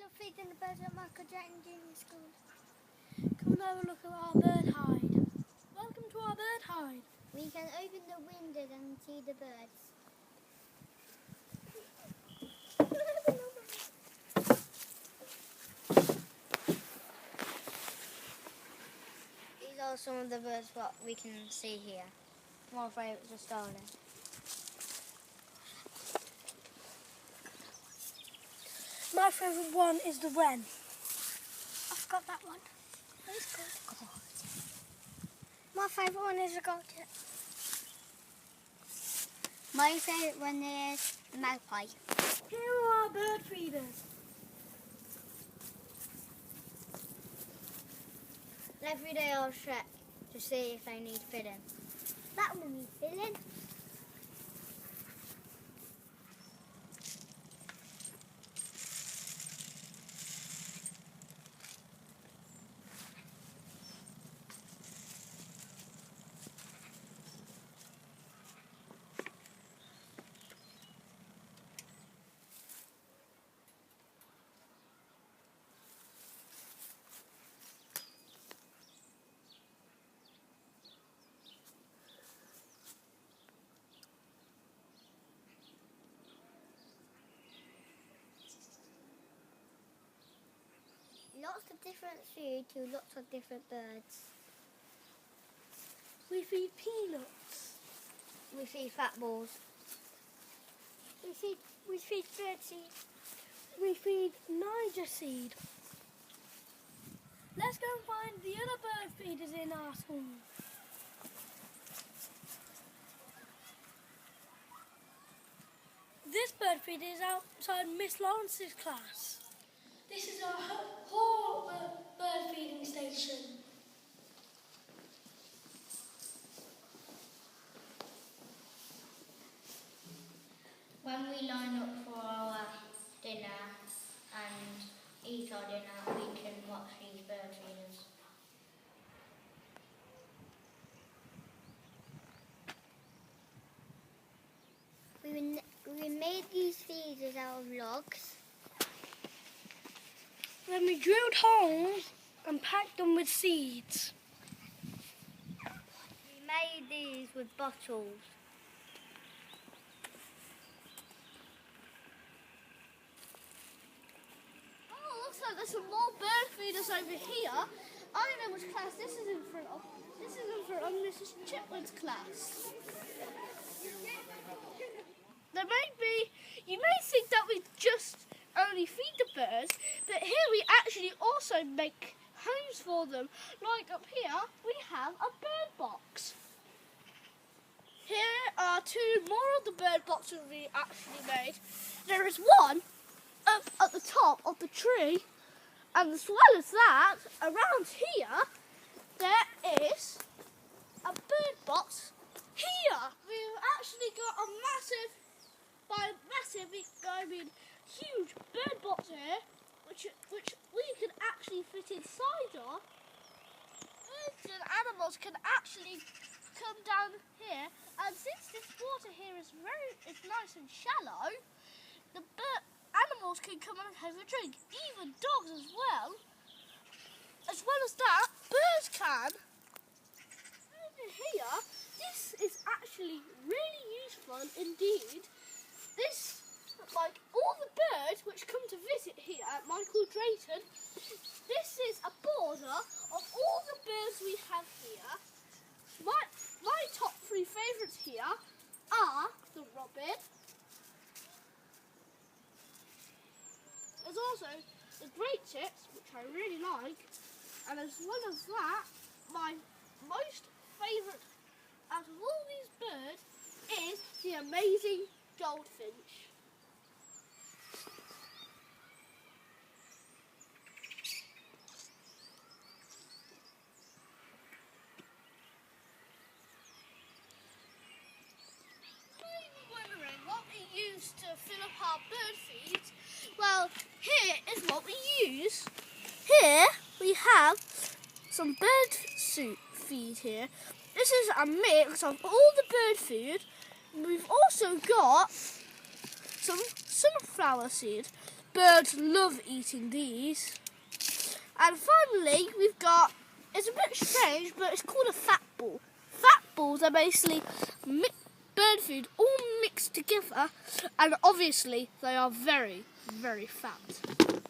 love feeding the birds at Michael Drayton Junior School. Come and have a look at our bird hide. Welcome to our bird hide. We can open the windows and see the birds. These are some of the birds what we can see here. My favourites are starling. My favourite one is the wren. I've got that one. It's called God. My favourite one is the goldtip. My favourite one is the magpie. Here are our bird feeders. Every day I'll check to see if they need filling. That one needs filling. Lots of different food to lots of different birds. We feed peanuts. We feed fat balls. We feed bird seed. We feed Niger seed. Let's go and find the other bird feeders in our school. This bird feeder is outside Miss Lawrence's class. This is our whole bird feeding station. When we line up for our dinner and eat our dinner, we can watch these bird feeders. We made these feeders out of logs. Then we drilled holes and packed them with seeds. We made these with bottles. Oh, looks like there's some more bird feeders over here. I don't know which class this is in front of. This is in front of Mrs. Chipwood's class. You may think that we just only feed the birds, but here we actually also make homes for them. Like up here, we have a bird box. Here are two more of the bird boxes we actually made. There is one up at the top of the tree, and as well as that, around here, there is a bird box here. We've actually got a massive, I mean huge bird box here, which we can actually fit inside of. Birds and animals can actually come down here, and since this water here is nice and shallow, the animals can come and have a drink, even dogs as well. As well as that, birds can. Over here, this is actually really useful indeed. This, like all the birds which come to visit here at Michael Drayton, this is a border of all the birds we have here. My top three favourites here are the robin. There's also the great tits, which I really like, and as well as that, my most favourite out of all these birds is the amazing goldfinch. To fill up our bird feeds, well, here is what we use. Here we have some bird feed here. This is a mix of all the bird food. We've also got some sunflower seed. birds love eating these. And finally, we've got, it's a bit strange, but it's called a fat ball. Fat balls are basically bird food all mixed together, and obviously they are very, very fat.